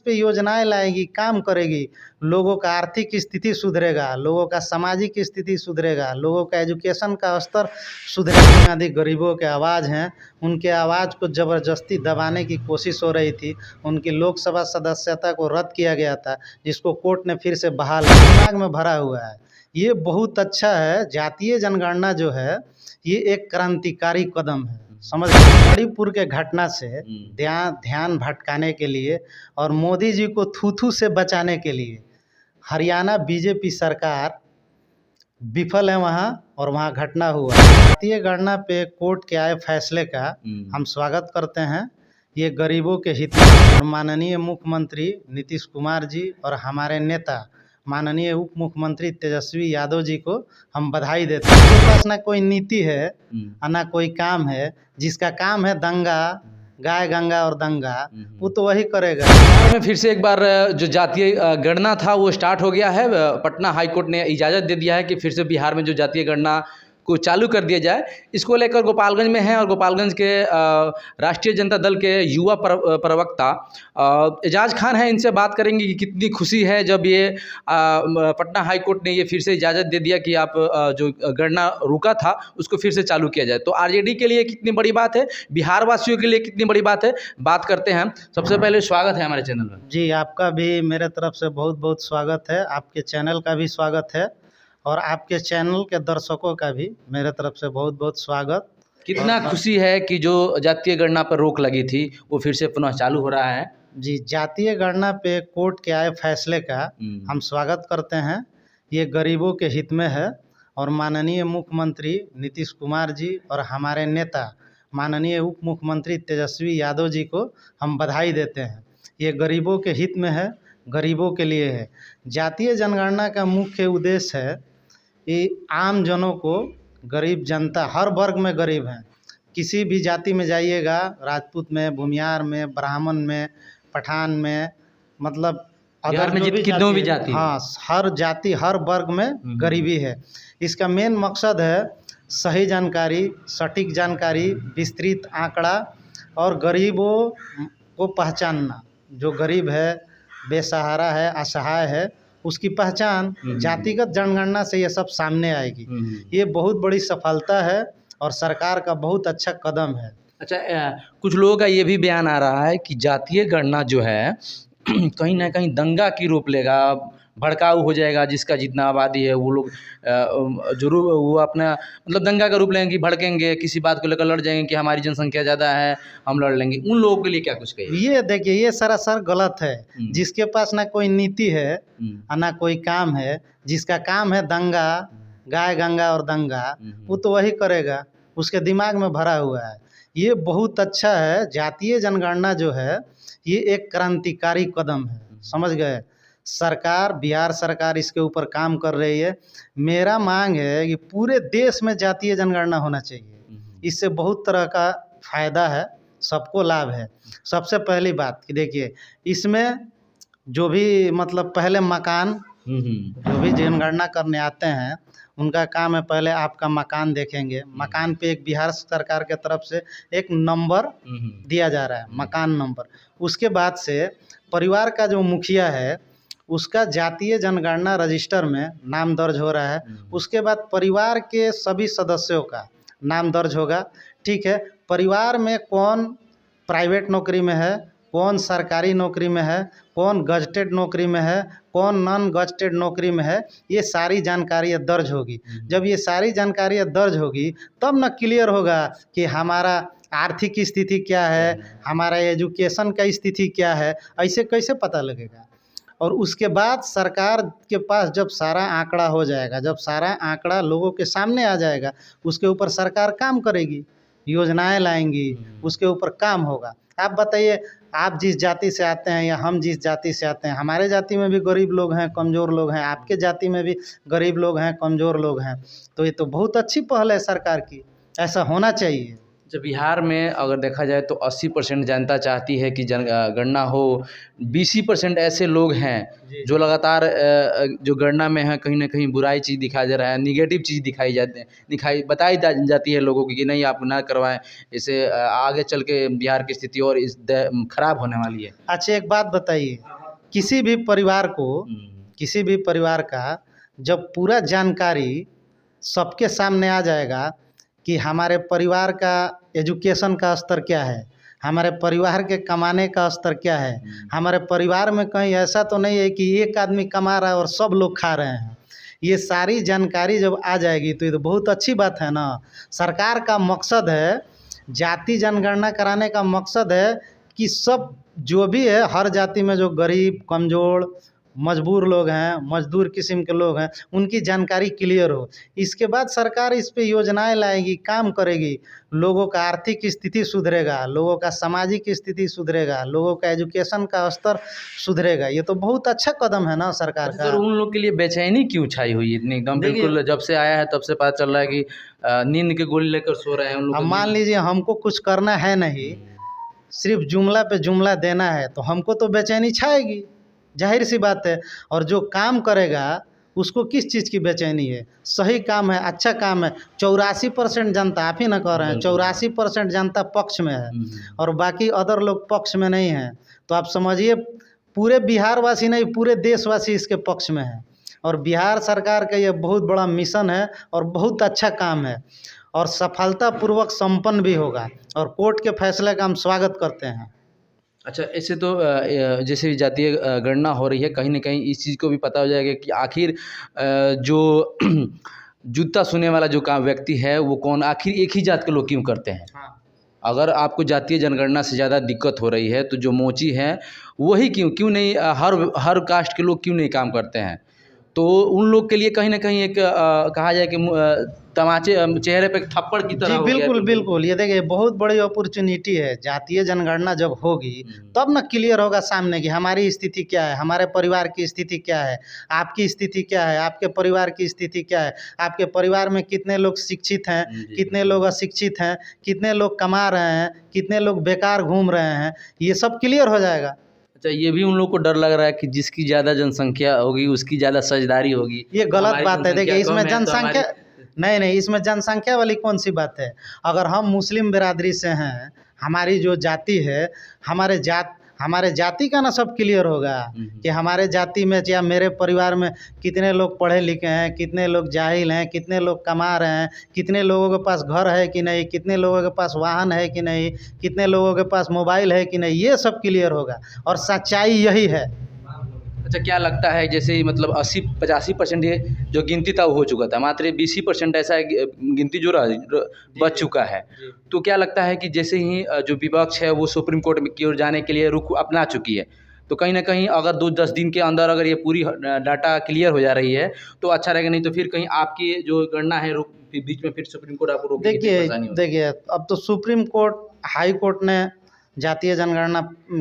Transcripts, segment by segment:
पे योजनाएं लाएगी, काम करेगी, लोगों का आर्थिक स्थिति सुधरेगा, लोगों का सामाजिक स्थिति सुधरेगा, लोगों का एजुकेशन का स्तर सुधरेगा। अधिक गरीबों के आवाज़ हैं, उनके आवाज़ को ज़बरदस्ती दबाने की कोशिश हो रही थी। उनकी लोकसभा सदस्यता को रद्द किया गया था, जिसको कोर्ट ने फिर से बहाल दिमाग में भरा हुआ है। ये बहुत अच्छा है। जातीय जनगणना जो है ये एक क्रांतिकारी कदम है, समझ गए। मणिपुर के घटना से ध्यान भटकाने के लिए और मोदी जी को थू-थू से बचाने के लिए हरियाणा बीजेपी सरकार विफल है वहाँ, और वहाँ घटना हुआ। जातीय गणना पे कोर्ट के आए फैसले का हम स्वागत करते हैं। ये गरीबों के हित में, और माननीय मुख्यमंत्री नीतीश कुमार जी और हमारे नेता माननीय उप मुख्यमंत्री तेजस्वी यादव जी को हम बधाई देते हैं। उनके पास ना कोई नीति है और ना कोई काम है। जिसका काम है दंगा, गाय गंगा और दंगा, वो तो वही करेगा। बिहार में फिर से एक बार जो जातीय गणना था वो स्टार्ट हो गया है। पटना हाई कोर्ट ने इजाज़त दे दिया है कि फिर से बिहार में जो जातीय गणना को चालू कर दिया जाए। इसको लेकर गोपालगंज में है, और गोपालगंज के राष्ट्रीय जनता दल के युवा प्रवक्ता एजाज खान हैं। इनसे बात करेंगे कि कितनी खुशी है जब ये पटना हाई कोर्ट ने ये फिर से इजाज़त दे दिया कि आप जो गणना रुका था उसको फिर से चालू किया जाए। तो आरजेडी के लिए कितनी बड़ी बात है, बिहार वासियों के लिए कितनी बड़ी बात है, बात करते हैं। सबसे पहले स्वागत है हमारे चैनल में। जी, आपका भी मेरे तरफ से बहुत बहुत स्वागत है। आपके चैनल का भी स्वागत है, और आपके चैनल के दर्शकों का भी मेरे तरफ से बहुत बहुत स्वागत। कितना खुशी है कि जो जातीय गणना पर रोक लगी थी वो फिर से पुनः चालू हो रहा है। जी, जातीय गणना पे कोर्ट के आए फैसले का हम स्वागत करते हैं। ये गरीबों के हित में है, और माननीय मुख्यमंत्री नीतीश कुमार जी और हमारे नेता माननीय उप मुख्यमंत्री तेजस्वी यादव जी को हम बधाई देते हैं। ये गरीबों के हित में है, गरीबों के लिए है। जातीय जनगणना का मुख्य उद्देश्य है कि आम जनों को, गरीब जनता, हर वर्ग में गरीब हैं, किसी भी जाति में जाइएगा, राजपूत में, भूमियार में, ब्राह्मण में, पठान में, मतलब बिहार में कितनों भी जाति, हाँ, हर जाति हर वर्ग में गरीबी है। इसका मेन मकसद है सही जानकारी, सटीक जानकारी, विस्तृत आंकड़ा और गरीबों को पहचानना। जो गरीब है, बेसहारा है, असहाय है, उसकी पहचान जातिगत जनगणना से ये सब सामने आएगी। ये बहुत बड़ी सफलता है और सरकार का बहुत अच्छा कदम है। अच्छा, कुछ लोगों का ये भी बयान आ रहा है कि जातीय गणना जो है कहीं ना कहीं दंगा की रूप लेगा, भड़काऊ हो जाएगा। जिसका जितना आबादी है वो लोग जरूर वो अपना मतलब दंगा का रूप लेंगे, कि भड़केंगे, किसी बात को लेकर लड़ जाएंगे कि हमारी जनसंख्या ज़्यादा है, हम लड़ लेंगे। उन लोगों के लिए क्या कुछ कहिए? ये देखिए, ये सरासर गलत है। जिसके पास ना कोई नीति है और ना कोई काम है, जिसका काम है दंगा, गाय गंगा और दंगा, वो तो वही करेगा। उसके दिमाग में भरा हुआ है। ये बहुत अच्छा है। जातीय जनगणना जो है ये एक क्रांतिकारी कदम है, समझ गए। सरकार, बिहार सरकार इसके ऊपर काम कर रही है। मेरा मांग है कि पूरे देश में जातीय जनगणना होना चाहिए। इससे बहुत तरह का फायदा है, सबको लाभ है। सबसे पहली बात कि देखिए, इसमें जो भी मतलब पहले मकान, जो भी जनगणना करने आते हैं उनका काम है पहले आपका मकान देखेंगे। मकान पे एक बिहार सरकार के तरफ से एक नंबर दिया जा रहा है, मकान नंबर। उसके बाद से परिवार का जो मुखिया है उसका जातीय जनगणना रजिस्टर में नाम दर्ज हो रहा है। उसके बाद परिवार के सभी सदस्यों का नाम दर्ज होगा, ठीक है। परिवार में कौन प्राइवेट नौकरी में है, कौन सरकारी नौकरी में है, कौन गजटेड नौकरी में है, कौन नॉन गजटेड नौकरी में है, ये सारी जानकारियाँ दर्ज होगी। जब ये सारी जानकारियाँ दर्ज होगी तब न क्लियर होगा कि हमारा आर्थिक स्थिति क्या है, हमारा एजुकेशन का स्थिति क्या है। ऐसे कैसे पता लगेगा? और उसके बाद सरकार के पास जब सारा आंकड़ा हो जाएगा, जब सारा आंकड़ा लोगों के सामने आ जाएगा, उसके ऊपर सरकार काम करेगी, योजनाएं लाएंगी, उसके ऊपर काम होगा। आप बताइए, आप जिस जाति से आते हैं या हम जिस जाति से आते हैं, हमारे जाति में भी गरीब लोग हैं, कमज़ोर लोग हैं, आपके जाति में भी गरीब लोग हैं, कमज़ोर लोग हैं। तो ये तो बहुत अच्छी पहल है सरकार की, ऐसा होना चाहिए। जब बिहार में अगर देखा जाए तो 80% जनता चाहती है कि गणना हो। 20% ऐसे लोग हैं जी। जो लगातार जो गणना में है कहीं ना कहीं बुराई चीज़ दिखाई दे रहा है, निगेटिव चीज़ बताई जाती है लोगों की कि नहीं आप ना करवाएं, इससे आगे चल के बिहार की स्थिति और खराब होने वाली है। अच्छा एक बात बताइए, किसी भी परिवार को, किसी भी परिवार का जब पूरा जानकारी सबके सामने आ जाएगा कि हमारे परिवार का एजुकेशन का स्तर क्या है, हमारे परिवार के कमाने का स्तर क्या है, हमारे परिवार में कहीं ऐसा तो नहीं है कि एक आदमी कमा रहा है और सब लोग खा रहे हैं, ये सारी जानकारी जब आ जाएगी तो ये तो बहुत अच्छी बात है ना। सरकार का मकसद है, जाति जनगणना कराने का मकसद है कि सब जो भी है हर जाति में जो गरीब, कमज़ोर, मजबूर लोग हैं, मजदूर किस्म के लोग हैं, उनकी जानकारी क्लियर हो। इसके बाद सरकार इस पे योजनाएं लाएगी, काम करेगी, लोगों का आर्थिक स्थिति सुधरेगा, लोगों का सामाजिक स्थिति सुधरेगा, लोगों का एजुकेशन का स्तर सुधरेगा। ये तो बहुत अच्छा कदम है ना सरकार का। सर उन लोग के लिए बेचैनी क्यों छाई हुई है इतनी एकदम? देखिए- बिल्कुल जब से आया है तब से पता चल रहा है कि नींद की गोली लेकर सो रहे हैं उन लोग। अब मान लीजिए हमको कुछ करना है नहीं, सिर्फ जुमला पे जुमला देना है, तो हमको तो बेचैनी छाएगी, जाहिर सी बात है। और जो काम करेगा उसको किस चीज़ की बेचैनी है? सही काम है, अच्छा काम है। 84% जनता, आप ही ना कह रहे हैं, 84% जनता पक्ष में है और बाकी अदर लोग पक्ष में नहीं हैं। तो आप समझिए पूरे बिहार वासी नहीं, पूरे देशवासी इसके पक्ष में है। और बिहार सरकार का ये बहुत बड़ा मिशन है और बहुत अच्छा काम है और सफलतापूर्वक संपन्न भी होगा और कोर्ट के फैसले का हम स्वागत करते हैं। अच्छा, ऐसे तो जैसे जातीय गणना हो रही है, कहीं न कहीं इस चीज़ को भी पता हो जाएगा कि आखिर जो जूता सुनने वाला जो काम व्यक्ति है वो कौन, आखिर एक ही जात के लोग क्यों करते हैं। हाँ। अगर आपको जातीय जनगणना से ज़्यादा दिक्कत हो रही है तो जो मोची हैं वही क्यों नहीं, हर कास्ट के लोग क्यों नहीं काम करते हैं? तो उन लोग के लिए कहीं न कहीं एक कहा जाए कि तमाचे चेहरे पे थप्पड़ की तरह जी हो गया। बिल्कुल बिल्कुल, ये देखिए बहुत बड़ी अपॉर्चुनिटी है। जातीय जनगणना जब होगी तब ना क्लियर होगा सामने कि हमारी स्थिति क्या है, हमारे परिवार की स्थिति क्या है, आपकी स्थिति क्या है, आपके परिवार की स्थिति क्या है, आपके परिवार में कितने लोग शिक्षित हैं, कितने लोग अशिक्षित हैं, कितने लोग कमा रहे हैं, कितने लोग बेकार घूम रहे हैं, ये सब क्लियर हो जाएगा। अच्छा, ये भी उन लोग को डर लग रहा है कि जिसकी ज़्यादा जनसंख्या होगी उसकी ज़्यादा साझेदारी होगी। ये गलत बात है। देखिए इसमें कम है तो जनसंख्या नहीं, इसमें जनसंख्या वाली कौन सी बात है? अगर हम मुस्लिम बिरादरी से हैं, हमारी जो जाति है, हमारे जाति का ना सब क्लियर होगा कि हमारे जाति में या मेरे परिवार में कितने लोग पढ़े लिखे हैं, कितने लोग जाहिल हैं, कितने लोग कमा रहे हैं, कितने लोगों के पास घर है कि नहीं, कितने लोगों के पास वाहन है कि नहीं, कितने लोगों के पास मोबाइल है कि नहीं, ये सब क्लियर होगा और सच्चाई यही है। अच्छा, क्या लगता है जैसे मतलब 80-85% ये जो गिनती था वो हो चुका था, मात्र 20% ऐसा है गिनती जो बच चुका है। तो क्या लगता है कि जैसे ही जो विपक्ष है वो सुप्रीम कोर्ट की ओर जाने के लिए रुख अपना चुकी है, तो कहीं ना कहीं अगर 2-10 दिन के अंदर अगर ये पूरी डाटा क्लियर हो जा रही है तो अच्छा रहेगा, नहीं तो फिर कहीं आपकी जो गणना है बीच में फिर सुप्रीम कोर्ट आपको रोकेगी तो परेशानी होगी। देखिए अब तो सुप्रीम कोर्ट, हाई कोर्ट ने जातीय जनगणना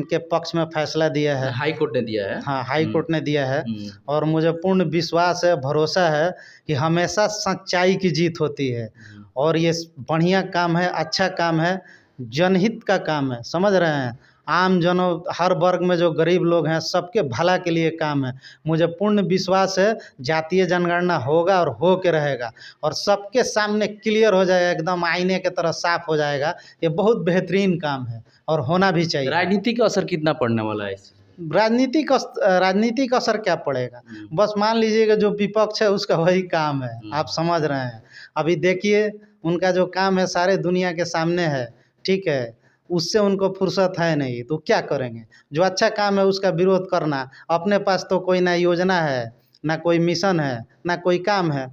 के पक्ष में फैसला दिया है। हाई कोर्ट ने दिया है। हाँ, हाई कोर्ट ने दिया है और मुझे पूर्ण विश्वास है, भरोसा है कि हमेशा सच्चाई की जीत होती है और ये बढ़िया काम है, अच्छा काम है, जनहित का काम है, समझ रहे हैं। आम जनों, हर वर्ग में जो गरीब लोग हैं सबके भला के लिए काम है। मुझे पूर्ण विश्वास है जातीय जनगणना होगा और हो के रहेगा और सबके सामने क्लियर हो जाएगा, एकदम आईने की तरह साफ हो जाएगा। ये बहुत बेहतरीन काम है और होना भी चाहिए। राजनीतिक असर कितना पड़ने वाला है? राजनीतिक असर क्या पड़ेगा? बस मान लीजिएगा जो विपक्ष है उसका वही काम है, आप समझ रहे हैं। अभी देखिए उनका जो काम है सारे दुनिया के सामने है, ठीक है, उससे उनको फुर्सत है नहीं, तो क्या करेंगे? जो अच्छा काम है उसका विरोध करना, अपने पास तो कोई ना योजना है, ना कोई मिशन है, ना कोई काम है,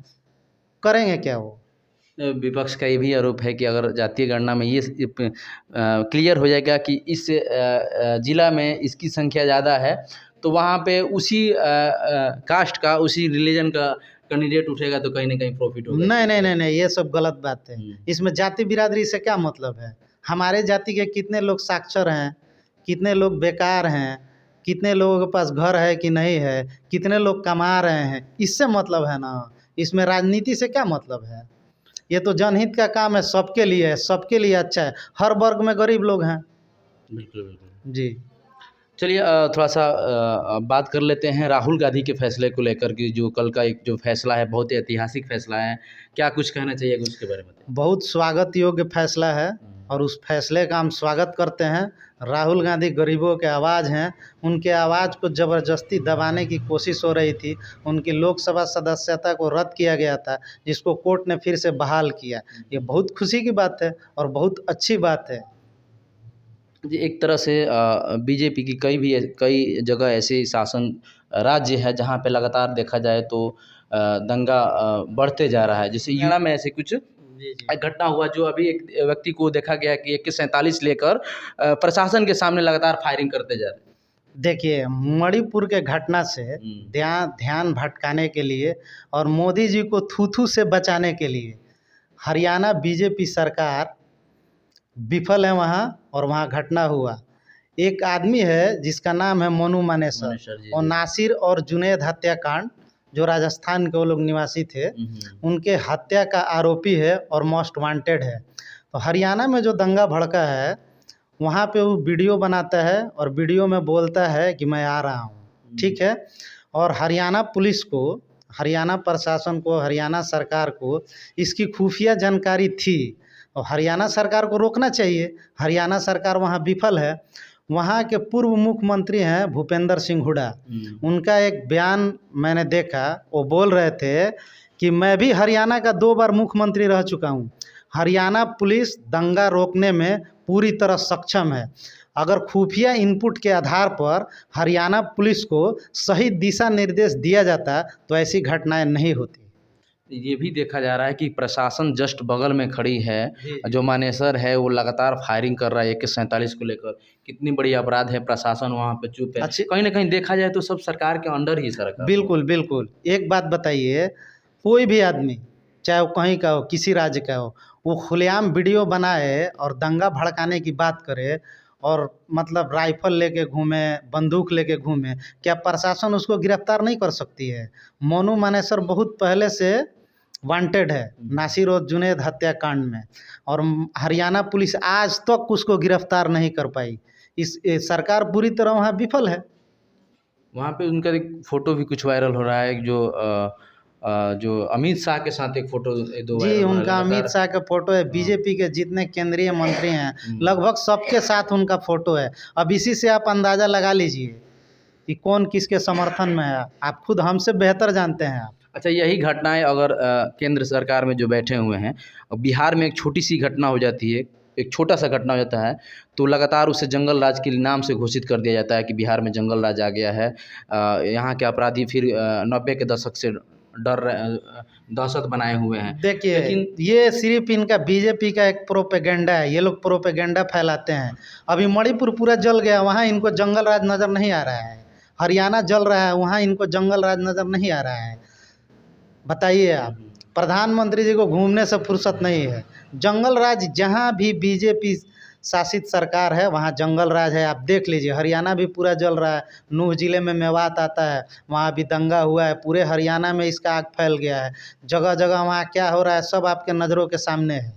करेंगे क्या वो? विपक्ष का ये भी आरोप है कि अगर जातीय गणना में ये क्लियर हो जाएगा कि इस ज़िला में इसकी संख्या ज़्यादा है तो वहाँ पे उसी कास्ट का, उसी रिलीजन का कैंडिडेट उठेगा तो कहीं ना कहीं प्रॉफिट होगा। नहीं, ये सब गलत बात है। इसमें जाति बिरादरी से क्या मतलब है? हमारे जाति के कितने लोग साक्षर हैं, कितने लोग बेकार हैं, कितने लोगों के पास घर है कि नहीं है, कितने लोग कमा रहे हैं, इससे मतलब है ना। इसमें राजनीति से क्या मतलब है? ये तो जनहित का काम है, सबके लिए है, सबके लिए अच्छा है। हर वर्ग में गरीब लोग हैं। बिल्कुल बिल्कुल। जी। चलिए थोड़ा सा बात कर लेते हैं राहुल गांधी के फैसले को लेकर कि जो कल का एक जो फैसला है बहुत ही ऐतिहासिक फैसला है, क्या कुछ कहना चाहिए उसके बारे में बताइए। बहुत स्वागत योग्य फैसला है और उस फैसले का हम स्वागत करते हैं। राहुल गांधी गरीबों के आवाज़ हैं, उनके आवाज़ को ज़बरदस्ती दबाने की कोशिश हो रही थी। उनकी लोकसभा सदस्यता को रद्द किया गया था, जिसको कोर्ट ने फिर से बहाल किया। ये बहुत खुशी की बात है और बहुत अच्छी बात है। जी, एक तरह से बीजेपी की कई जगह ऐसे शासन राज्य है जहाँ पे लगातार देखा जाए तो दंगा बढ़ते जा रहा है। जैसे हरियाणा में ऐसे कुछ एक घटना हुआ जो अभी एक व्यक्ति को देखा गया कि AK-47 लेकर प्रशासन के सामने लगातार फायरिंग करते जा रहे हैं। देखिए, मणिपुर के घटना से ध्यान भटकाने के लिए और मोदी जी को थू-थू से बचाने के लिए हरियाणा बीजेपी सरकार विफल है वहाँ, और वहाँ घटना हुआ। एक आदमी है जिसका नाम है मोनू मानेसर, और नासिर और जुनैद हत्याकांड जो राजस्थान के वो लोग निवासी थे, उनके हत्या का आरोपी है और मोस्ट वांटेड है। तो हरियाणा में जो दंगा भड़का है, वहाँ पे वो वीडियो बनाता है और वीडियो में बोलता है कि मैं आ रहा हूँ, ठीक है। और हरियाणा पुलिस को, हरियाणा प्रशासन को, हरियाणा सरकार को इसकी खुफिया जानकारी थी और हरियाणा सरकार को रोकना चाहिए। हरियाणा सरकार वहाँ विफल है। वहाँ के पूर्व मुख्यमंत्री हैं भूपेंद्र सिंह हुड्डा, उनका एक बयान मैंने देखा, वो बोल रहे थे कि मैं भी हरियाणा का 2 बार मुख्यमंत्री रह चुका हूँ। हरियाणा पुलिस दंगा रोकने में पूरी तरह सक्षम है। अगर खुफिया इनपुट के आधार पर हरियाणा पुलिस को सही दिशा निर्देश दिया जाता तो ऐसी घटनाएं नहीं होती। ये भी देखा जा रहा है कि प्रशासन जस्ट बगल में खड़ी है, जो मानेसर है वो लगातार फायरिंग कर रहा है AK-47 को लेकर। कितनी बड़ी अपराध है, प्रशासन वहाँ पे चुप है। कहीं ना कहीं देखा जाए तो सब सरकार के अंडर ही सरकार। बिल्कुल बिल्कुल। एक बात बताइए, कोई भी आदमी चाहे वो कहीं का हो, किसी राज्य का हो, वो खुलेआम वीडियो बनाए और दंगा भड़काने की बात करे और मतलब राइफल लेके घूमे, बंदूक लेके घूमे, क्या प्रशासन उसको गिरफ्तार नहीं कर सकती है? मोनू मानेसर बहुत पहले से वांटेड है नासिर और जुनैद हत्याकांड में, और हरियाणा पुलिस आज तक उसको गिरफ्तार नहीं कर पाई। सरकार पूरी तरह वहाँ विफल है। वहाँ पे उनका एक फ़ोटो भी कुछ वायरल हो रहा है, जो अमित शाह के साथ एक फ़ोटो जी, उनका अमित शाह का फ़ोटो है। बीजेपी के जितने केंद्रीय मंत्री हैं लगभग सबके साथ उनका फ़ोटो है। अब इसी से आप अंदाज़ा लगा लीजिए कि कौन किसके समर्थन में है। आप खुद हमसे बेहतर जानते हैं आप। अच्छा, यही घटनाएं अगर केंद्र सरकार में जो बैठे हुए हैं, बिहार में एक छोटी सी घटना हो जाती है, एक छोटा सा घटना हो जाता है तो लगातार उसे जंगल राज के नाम से घोषित कर दिया जाता है कि बिहार में जंगल राज आ गया है। यहाँ के अपराधी फिर 90 के दशक से दहशत बनाए हुए हैं। देखिए, लेकिन ये सिर्फ इनका बीजेपी का एक प्रोपेगेंडा है। ये लोग प्रोपेगेंडा फैलाते हैं। अभी मणिपुर पूरा जल गया, वहाँ इनको जंगल राज नज़र नहीं आ रहा है। हरियाणा जल रहा है, वहाँ इनको जंगल राज नज़र नहीं आ रहा है। बताइए आप, प्रधानमंत्री जी को घूमने से फुर्सत नहीं है। जंगल राज जहाँ भी बीजेपी शासित सरकार है वहाँ जंगल राज है। आप देख लीजिए, हरियाणा भी पूरा जल रहा है। नूह जिले में मेवात आता है, वहाँ भी दंगा हुआ है। पूरे हरियाणा में इसका आग फैल गया है। जगह जगह वहाँ क्या हो रहा है सब आपके नज़रों के सामने है।